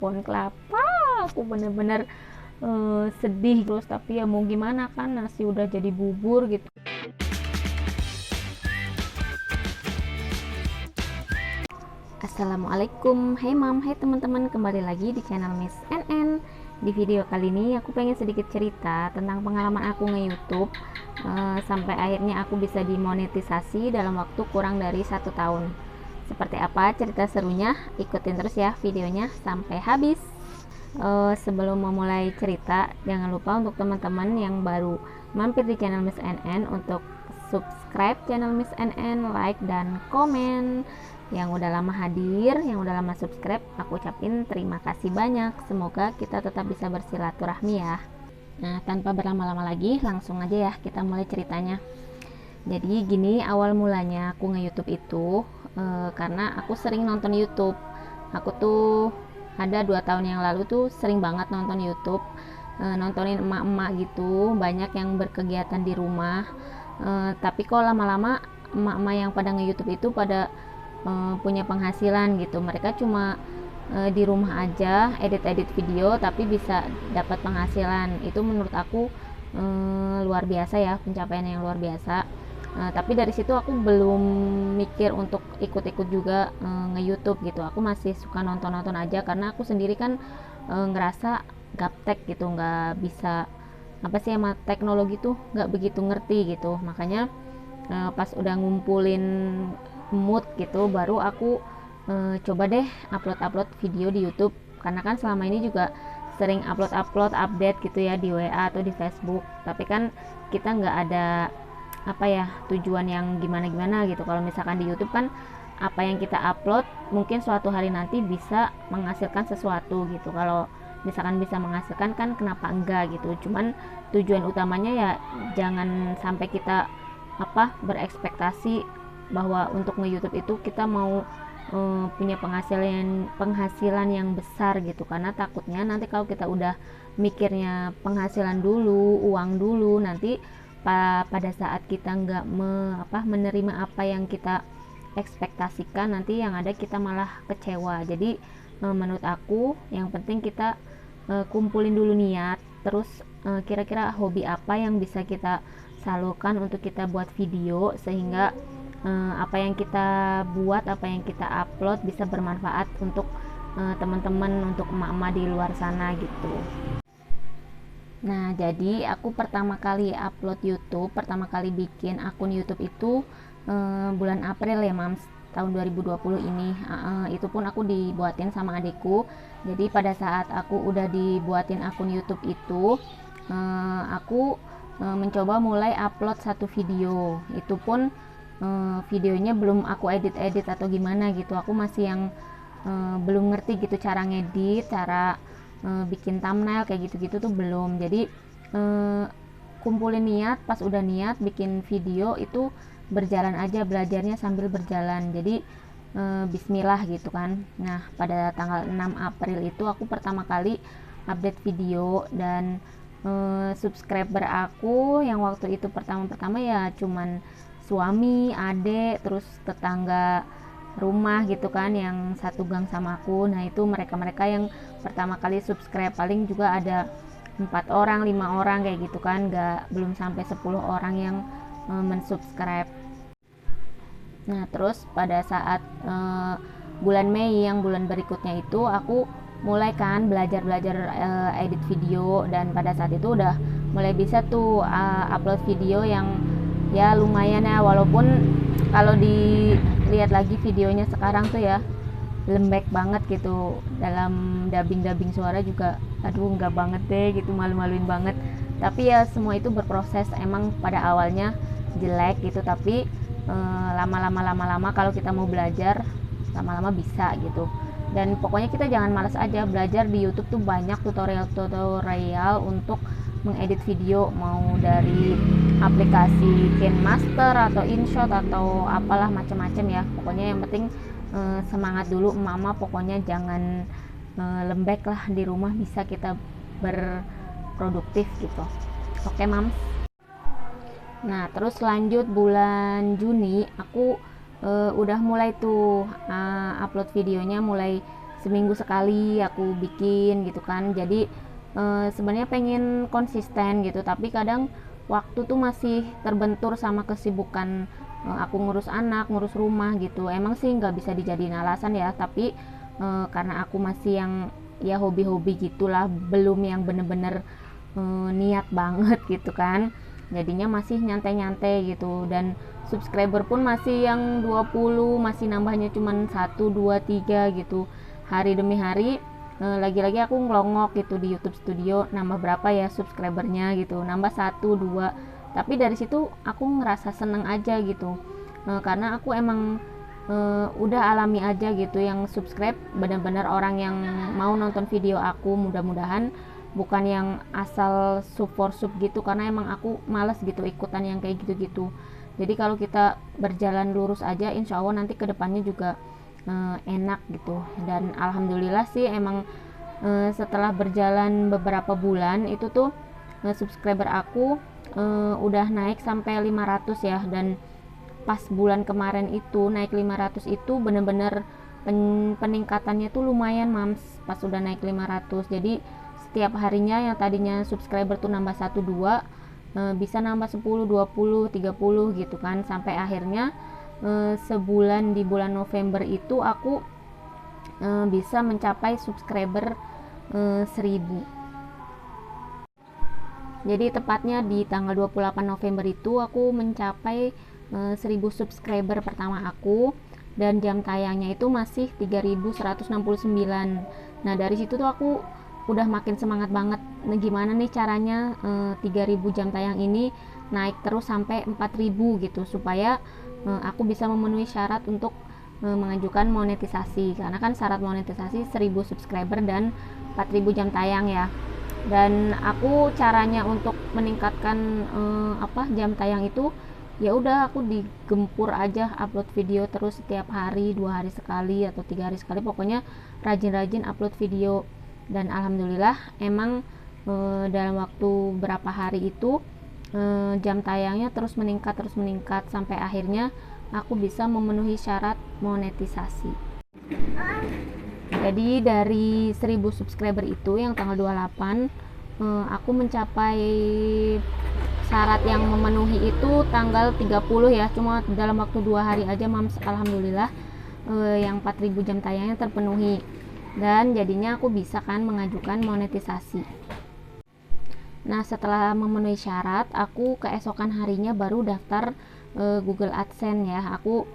pohon kelapa. Aku bener-bener sedih terus, tapi ya mau gimana kan, nasi udah jadi bubur gitu. Assalamualaikum, hai mam, hai teman-teman, kembali lagi di channel Miss NN. Di video kali ini aku pengen sedikit cerita tentang pengalaman aku nge-YouTube sampai akhirnya aku bisa dimonetisasi dalam waktu kurang dari 1 tahun. Seperti apa cerita serunya? Ikutin terus ya videonya sampai habis. Sebelum memulai cerita, jangan lupa untuk teman-teman yang baru mampir di channel Miss NN untuk subscribe channel Miss NN, like dan komen. Yang udah lama hadir, yang udah lama subscribe, aku ucapin terima kasih banyak. Semoga kita tetap bisa bersilaturahmi ya. Nah, tanpa berlama-lama lagi, langsung aja ya kita mulai ceritanya. Jadi gini awal mulanya aku nge-YouTube itu karena aku sering nonton YouTube. Aku tuh ada 2 tahun yang lalu tuh sering banget nonton YouTube, nontonin emak-emak gitu, banyak yang berkegiatan di rumah. Tapi kok lama-lama emak-emak yang pada nge-YouTube itu pada punya penghasilan gitu. Mereka cuma di rumah aja edit-edit video tapi bisa dapat penghasilan. Itu menurut aku luar biasa ya, pencapaian yang luar biasa. Tapi dari situ aku belum mikir untuk ikut-ikut juga nge-YouTube gitu. Aku masih suka nonton-nonton aja karena aku sendiri kan ngerasa gaptek gitu, nggak bisa apa sih sama teknologi tuh nggak begitu ngerti gitu. Makanya pas udah ngumpulin mood gitu baru aku coba deh upload video di YouTube, karena kan selama ini juga sering upload update gitu ya di WA atau di Facebook, tapi kan kita nggak ada apa ya tujuan yang gimana gitu. Kalau misalkan di YouTube kan apa yang kita upload mungkin suatu hari nanti bisa menghasilkan sesuatu gitu. Kalau misalkan bisa menghasilkan kan kenapa enggak gitu. Cuman tujuan utamanya ya jangan sampai kita berekspektasi bahwa untuk nge-YouTube itu kita mau punya penghasilan yang besar gitu, karena takutnya nanti kalau kita udah mikirnya penghasilan dulu, uang dulu, nanti pada saat kita nggak menerima apa yang kita ekspektasikan, nanti yang ada kita malah kecewa. Jadi menurut aku yang penting kita kumpulin dulu niat, terus kira-kira hobi apa yang bisa kita salurkan untuk kita buat video, sehingga apa yang kita buat, apa yang kita upload bisa bermanfaat untuk teman-teman, untuk emak-emak di luar sana gitu. Nah, jadi aku pertama kali upload YouTube, pertama kali bikin akun YouTube itu bulan April ya, Mams, tahun 2020 ini. Itu pun aku dibuatin sama adikku. Jadi pada saat aku udah dibuatin akun YouTube itu, aku mencoba mulai upload satu video. Itu pun videonya belum aku edit atau gimana gitu. Aku masih yang belum ngerti gitu cara ngedit, cara bikin thumbnail kayak gitu-gitu tuh belum. Jadi kumpulin niat, pas udah niat bikin video itu berjalan aja, belajarnya sambil berjalan. Jadi bismillah gitu kan. Nah, pada tanggal 6 April itu aku pertama kali update video, dan subscriber aku yang waktu itu pertama-pertama ya cuman suami, adek, terus tetangga rumah gitu kan yang satu gang sama aku. Nah, itu mereka-mereka yang pertama kali subscribe, paling juga ada 4 orang, 5 orang kayak gitu kan, belum sampai 10 orang yang mensubscribe. Nah, terus pada saat bulan Mei yang bulan berikutnya itu aku mulai kan belajar edit video, dan pada saat itu udah mulai bisa tuh upload video yang ya lumayan ya, walaupun kalau dilihat lagi videonya sekarang tuh ya lembek banget gitu, dalam dubbing suara juga aduh nggak banget deh gitu, malu-maluin banget. Tapi ya semua itu berproses, emang pada awalnya jelek gitu, tapi lama-lama kalau kita mau belajar lama-lama bisa gitu. Dan pokoknya kita jangan malas aja belajar. Di YouTube tuh banyak tutorial untuk mengedit video, mau dari aplikasi KineMaster atau InShot atau apalah macam-macam ya. Pokoknya yang penting semangat dulu mama, pokoknya jangan lembek lah, di rumah bisa kita berproduktif gitu. Oke, Mams. Nah, terus lanjut bulan Juni aku udah mulai tuh upload videonya mulai seminggu sekali aku bikin gitu kan. Jadi sebenarnya pengen konsisten gitu, tapi kadang waktu tuh masih terbentur sama kesibukan, aku ngurus anak, ngurus rumah gitu. Emang sih nggak bisa dijadiin alasan ya, tapi karena aku masih yang ya hobi-hobi gitulah, belum yang bener-bener niat banget gitu kan, jadinya masih nyantai-nyantai gitu. Dan subscriber pun masih yang 20, masih nambahnya cuman 1 2 3 gitu hari demi hari. Lagi-lagi aku ngelongok gitu di YouTube Studio, nambah berapa ya subscribernya gitu, nambah 1 2, tapi dari situ aku ngerasa seneng aja gitu. Karena aku emang udah alami aja gitu, yang subscribe benar-benar orang yang mau nonton video aku, mudah-mudahan bukan yang asal support sub gitu, karena emang aku males gitu ikutan yang kayak gitu-gitu. Jadi kalau kita berjalan lurus aja, insya Allah nanti kedepannya juga enak gitu. Dan alhamdulillah sih emang setelah berjalan beberapa bulan itu tuh subscriber aku udah naik sampai 500 ya. Dan pas bulan kemarin itu naik 500 itu bener-bener peningkatannya tuh lumayan mams pas udah naik 500. Jadi setiap harinya yang tadinya subscriber tuh nambah 1 2, bisa nambah 10 20 30 gitu kan, sampai akhirnya sebulan di bulan November itu aku bisa mencapai subscriber 1000. Jadi tepatnya di tanggal 28 November itu aku mencapai 1000 subscriber pertama aku, dan jam tayangnya itu masih 3169. Nah dari situ tuh aku udah makin semangat banget. Nah gimana nih caranya 3000 jam tayang ini naik terus sampai 4000 gitu, supaya aku bisa memenuhi syarat untuk mengajukan monetisasi, karena kan syarat monetisasi 1000 subscriber dan 4000 jam tayang ya. Dan aku caranya untuk meningkatkan jam tayang itu, ya udah aku digempur aja upload video terus setiap hari, 2 hari sekali atau 3 hari sekali, pokoknya rajin-rajin upload video. Dan alhamdulillah emang dalam waktu berapa hari itu jam tayangnya terus meningkat sampai akhirnya aku bisa memenuhi syarat monetisasi. Jadi dari 1000 subscriber itu yang tanggal 28 aku mencapai syarat yang memenuhi itu tanggal 30 ya, cuma dalam waktu 2 hari aja mams, alhamdulillah yang 4000 jam tayangnya terpenuhi, dan jadinya aku bisa kan mengajukan monetisasi. Nah setelah memenuhi syarat, aku keesokan harinya baru daftar Google AdSense ya. Aku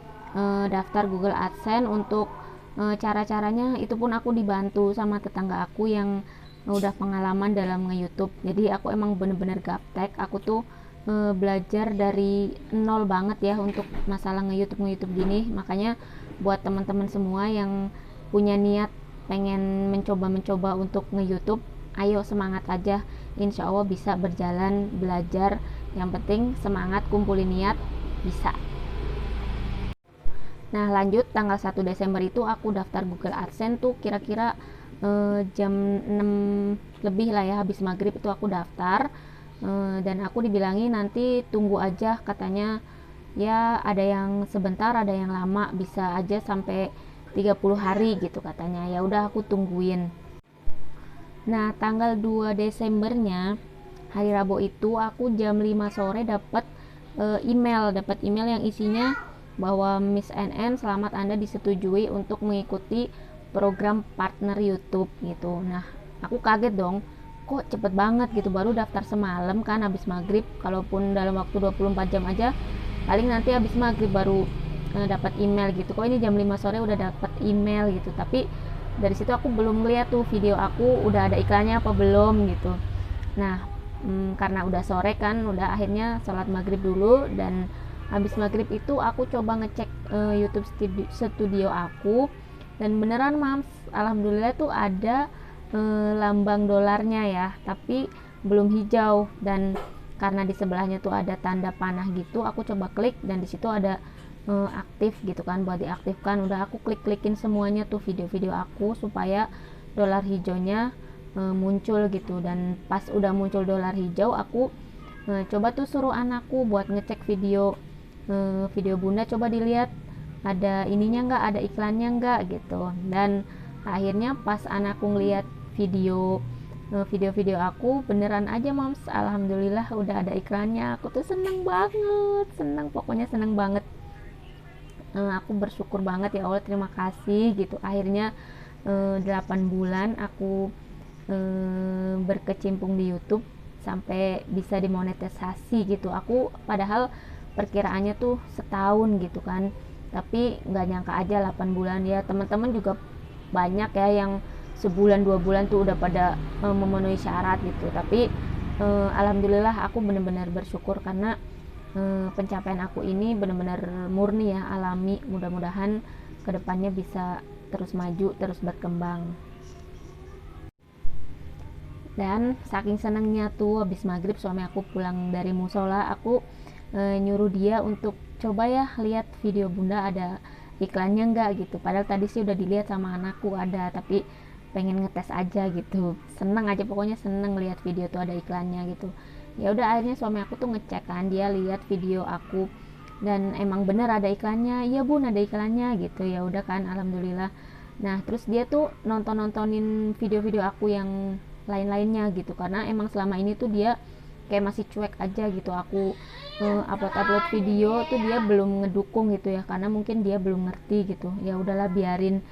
daftar Google AdSense untuk cara-caranya itu pun aku dibantu sama tetangga aku yang udah pengalaman dalam nge-YouTube. Jadi aku emang bener-bener gaptek. Aku tuh belajar dari nol banget ya untuk masalah nge-YouTube gini. Makanya buat teman-teman semua yang punya niat pengen mencoba untuk nge-YouTube, ayo semangat aja. Insya Allah bisa berjalan belajar. Yang penting semangat, kumpulin niat, bisa. Nah lanjut, tanggal 1 Desember itu aku daftar Google AdSense tuh kira-kira jam 6 lebih lah ya, habis maghrib itu aku daftar. Dan aku dibilangi nanti tunggu aja, katanya ya ada yang sebentar, ada yang lama, bisa aja sampai 30 hari gitu katanya. Ya udah aku tungguin. Nah tanggal 2 Desembernya hari Rabu itu aku jam 5 sore dapat email yang isinya bahwa Miss NN selamat Anda disetujui untuk mengikuti program partner YouTube gitu. Nah aku kaget dong, kok cepet banget gitu, baru daftar semalam kan habis maghrib. Kalaupun dalam waktu 24 jam aja paling nanti habis maghrib baru dapat email gitu. Kok ini jam 5 sore udah dapat email gitu. Tapi dari situ aku belum ngeliat tuh video aku udah ada iklannya apa belum gitu. Nah karena udah sore kan, udah akhirnya sholat maghrib dulu, dan habis maghrib itu aku coba ngecek YouTube studio aku, dan beneran mams, alhamdulillah tuh ada lambang dolarnya ya, tapi belum hijau. Dan karena di sebelahnya tuh ada tanda panah gitu, aku coba klik dan di situ ada aktif gitu kan, buat diaktifkan. Udah aku klik-klikin semuanya tuh video-video aku supaya dolar hijaunya muncul gitu. Dan pas udah muncul dolar hijau, aku coba tuh suruh anakku buat ngecek video bunda, coba dilihat ada ininya enggak, ada iklannya enggak gitu. Dan Akhirnya pas anakku ngeliat video-video aku, beneran aja Moms, alhamdulillah udah ada iklannya. Aku tuh seneng banget, pokoknya seneng banget. Aku bersyukur banget, ya Allah, terima kasih gitu. Akhirnya 8 bulan aku berkecimpung di YouTube sampai bisa dimonetisasi gitu. Aku padahal perkiraannya tuh setahun gitu kan, tapi nggak nyangka aja 8 bulan. Ya teman-teman juga banyak ya yang sebulan 2 bulan tuh udah pada memenuhi syarat gitu. Tapi alhamdulillah aku benar-benar bersyukur karena pencapaian aku ini benar-benar murni ya, alami. Mudah-mudahan kedepannya bisa terus maju, terus berkembang. Dan saking senangnya tuh, habis maghrib suami aku pulang dari musola, aku nyuruh dia untuk coba ya lihat video bunda ada iklannya enggak gitu. Padahal tadi sih udah dilihat sama anakku ada, tapi pengen ngetes aja gitu. Seneng aja, pokoknya seneng lihat video tuh ada iklannya gitu. Ya udah, akhirnya suami aku tuh ngecek kan, dia lihat video aku dan emang bener ada iklannya. Iya bun, ada iklannya gitu. Ya udah kan, alhamdulillah. Nah terus dia tuh nontonin video-video aku yang lain-lainnya gitu, karena emang selama ini tuh dia kayak masih cuek aja gitu. Aku upload video tuh dia belum ngedukung gitu ya, karena mungkin dia belum ngerti gitu. Ya udahlah, biarin.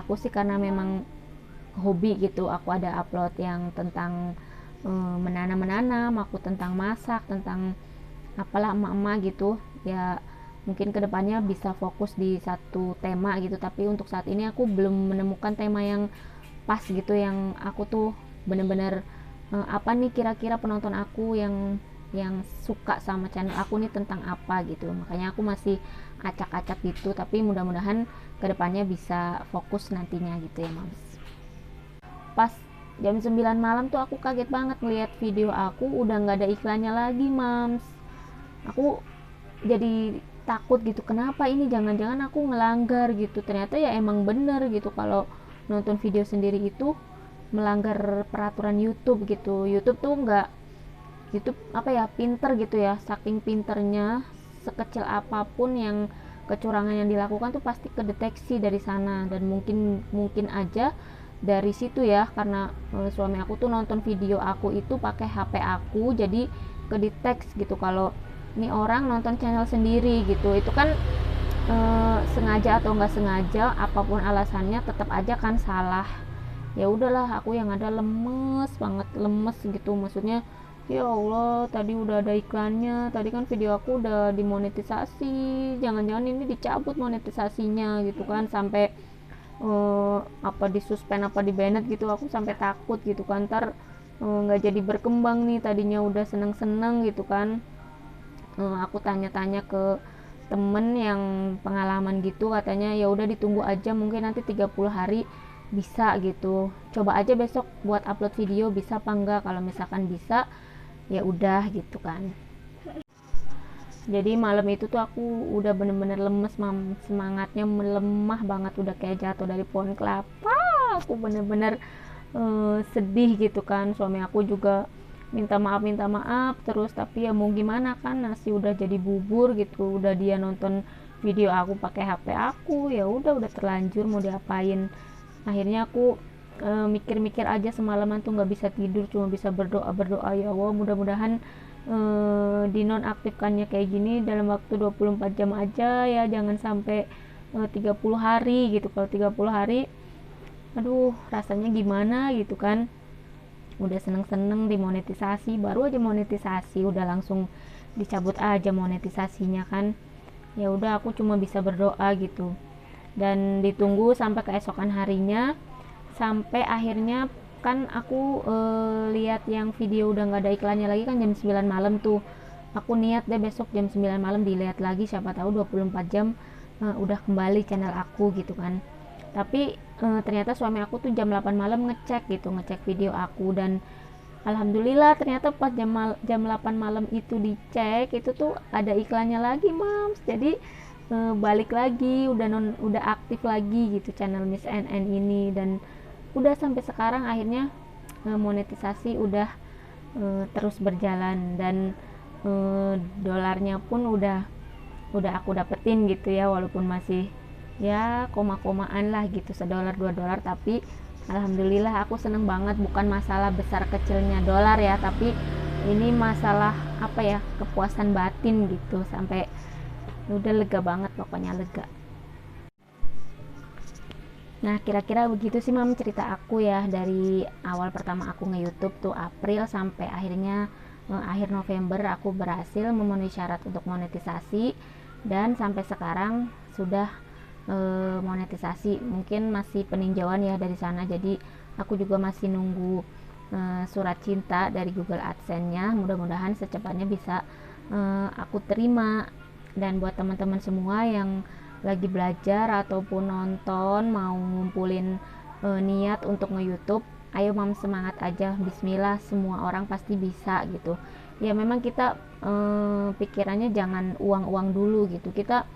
Aku sih karena memang hobi gitu, aku ada upload yang tentang menanam, aku tentang masak, tentang apalah emak-emak gitu ya. Mungkin kedepannya bisa fokus di satu tema gitu, tapi untuk saat ini aku belum menemukan tema yang pas gitu, yang aku tuh bener-bener apa nih kira-kira penonton aku yang suka sama channel aku nih tentang apa gitu. Makanya aku masih acak-acak gitu, tapi mudah-mudahan kedepannya bisa fokus nantinya gitu ya Mams. Pas jam 9 malam tuh aku kaget banget ngeliat video aku udah nggak ada iklannya lagi Mams. Aku jadi takut gitu, kenapa ini, jangan-jangan aku ngelanggar gitu. Ternyata ya emang bener gitu, kalau nonton video sendiri itu melanggar peraturan YouTube gitu. YouTube tuh nggak, YouTube apa ya, pinter gitu ya, saking pinternya, sekecil apapun yang kecurangan yang dilakukan tuh pasti kedeteksi dari sana. Dan mungkin aja dari situ ya, karena suami aku tuh nonton video aku itu pakai HP aku, jadi kedeteksi gitu kalau ini orang nonton channel sendiri gitu. Itu kan sengaja atau nggak sengaja, apapun alasannya tetap aja kan salah. Ya udahlah, aku yang ada lemes banget, lemes gitu. Maksudnya ya Allah, tadi udah ada iklannya, tadi kan video aku udah dimonetisasi, jangan-jangan ini dicabut monetisasinya gitu kan, sampai apa disuspend apa di banned gitu. Aku sampai takut gitu kan, ntar nggak jadi berkembang nih, tadinya udah seneng-seneng gitu kan. Aku tanya-tanya ke temen yang pengalaman gitu, katanya ya udah ditunggu aja, mungkin nanti 30 hari bisa gitu. Coba aja besok buat upload video, bisa apa enggak. Kalau misalkan bisa ya udah gitu kan. Jadi malam itu tuh aku udah bener-bener lemes Mam, semangatnya melemah banget, udah kayak jatuh dari pohon kelapa. Aku bener-bener sedih gitu kan. Suami aku juga minta maaf terus, tapi ya mau gimana kan, nasi udah jadi bubur gitu. Udah dia nonton video aku pakai HP aku, ya udah terlanjur, mau diapain. Akhirnya aku mikir-mikir aja semalaman tuh, nggak bisa tidur, cuma bisa berdoa, ya Allah mudah-mudahan dinonaktifkannya kayak gini dalam waktu 24 jam aja ya, jangan sampai 30 hari gitu. Kalau 30 hari aduh rasanya gimana gitu kan. Udah seneng-seneng dimonetisasi, baru aja monetisasi udah langsung dicabut aja monetisasinya kan. Ya udah, aku cuma bisa berdoa gitu, dan ditunggu sampai keesokan harinya, sampai akhirnya kan aku lihat yang video udah nggak ada iklannya lagi kan jam 9 malam tuh. Aku niat deh besok jam 9 malam dilihat lagi, siapa tahu 24 jam udah kembali channel aku gitu kan. Tapi ternyata suami aku tuh jam 8 malam ngecek video aku, dan alhamdulillah ternyata pas jam 8 malam itu dicek, itu tuh ada iklannya lagi Mams. Jadi balik lagi, udah aktif lagi gitu channel Miss NN ini, dan udah sampai sekarang akhirnya monetisasi udah terus berjalan, dan dolarnya pun udah aku dapetin gitu ya, walaupun masih ya koma-komaan lah gitu, $1 $2, tapi alhamdulillah aku seneng banget. Bukan masalah besar kecilnya dolar ya, tapi ini masalah apa ya, kepuasan batin gitu, sampai udah lega banget, pokoknya lega. Nah, kira-kira begitu sih mam cerita aku ya, dari awal pertama aku nge-YouTube tuh April sampai akhirnya akhir November aku berhasil memenuhi syarat untuk monetisasi, dan sampai sekarang sudah monetisasi. Mungkin masih peninjauan ya dari sana, jadi aku juga masih nunggu surat cinta dari Google AdSense-nya. Mudah-mudahan secepatnya bisa aku terima. Dan buat teman-teman semua yang lagi belajar ataupun nonton, mau ngumpulin niat untuk nge-YouTube, ayo mam, semangat aja, bismillah, semua orang pasti bisa gitu ya. Memang kita pikirannya jangan uang-uang dulu gitu, kita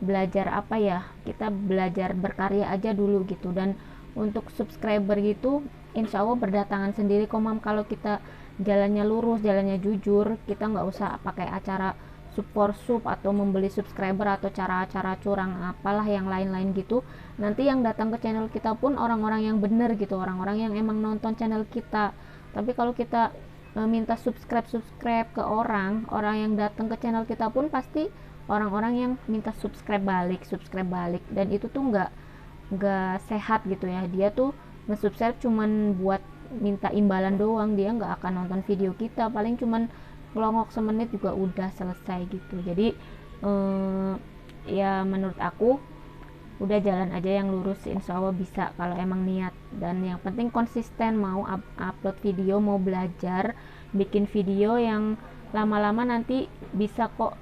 belajar apa ya, kita belajar berkarya aja dulu gitu. Dan untuk subscriber gitu insya Allah berdatangan sendiri kok mam, kalau kita jalannya lurus, jalannya jujur, kita nggak usah pakai acara sub atau membeli subscriber atau cara-cara curang apalah yang lain-lain gitu. Nanti yang datang ke channel kita pun orang-orang yang bener gitu, orang-orang yang emang nonton channel kita. Tapi kalau kita minta subscribe ke orang yang datang ke channel kita pun pasti orang-orang yang minta subscribe balik, dan itu tuh nggak sehat gitu ya. Dia tuh nge-subscribe cuman buat minta imbalan doang, dia nggak akan nonton video kita, paling cuman ngelongok semenit juga udah selesai gitu. Jadi ya menurut aku udah jalan aja yang lurus, insya Allah bisa kalau emang niat. Dan yang penting konsisten, mau upload video, mau belajar bikin video yang lama-lama nanti bisa kok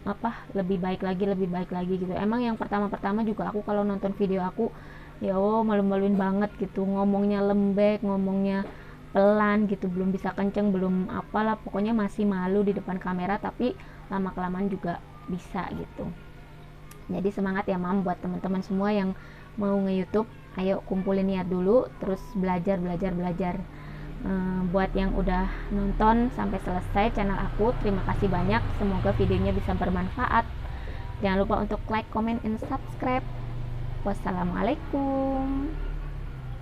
apa lebih baik lagi gitu. Emang yang pertama-pertama juga aku kalau nonton video aku ya malu-maluin banget gitu, ngomongnya lembek, ngomongnya pelan gitu, belum bisa kenceng, belum apalah, pokoknya masih malu di depan kamera. Tapi lama kelamaan juga bisa gitu. Jadi semangat ya mam buat teman-teman semua yang mau nge-YouTube, ayo kumpulin niat dulu, terus belajar. Buat yang udah nonton sampai selesai channel aku, terima kasih banyak, semoga videonya bisa bermanfaat. Jangan lupa untuk like, comment, and subscribe. Wassalamualaikum.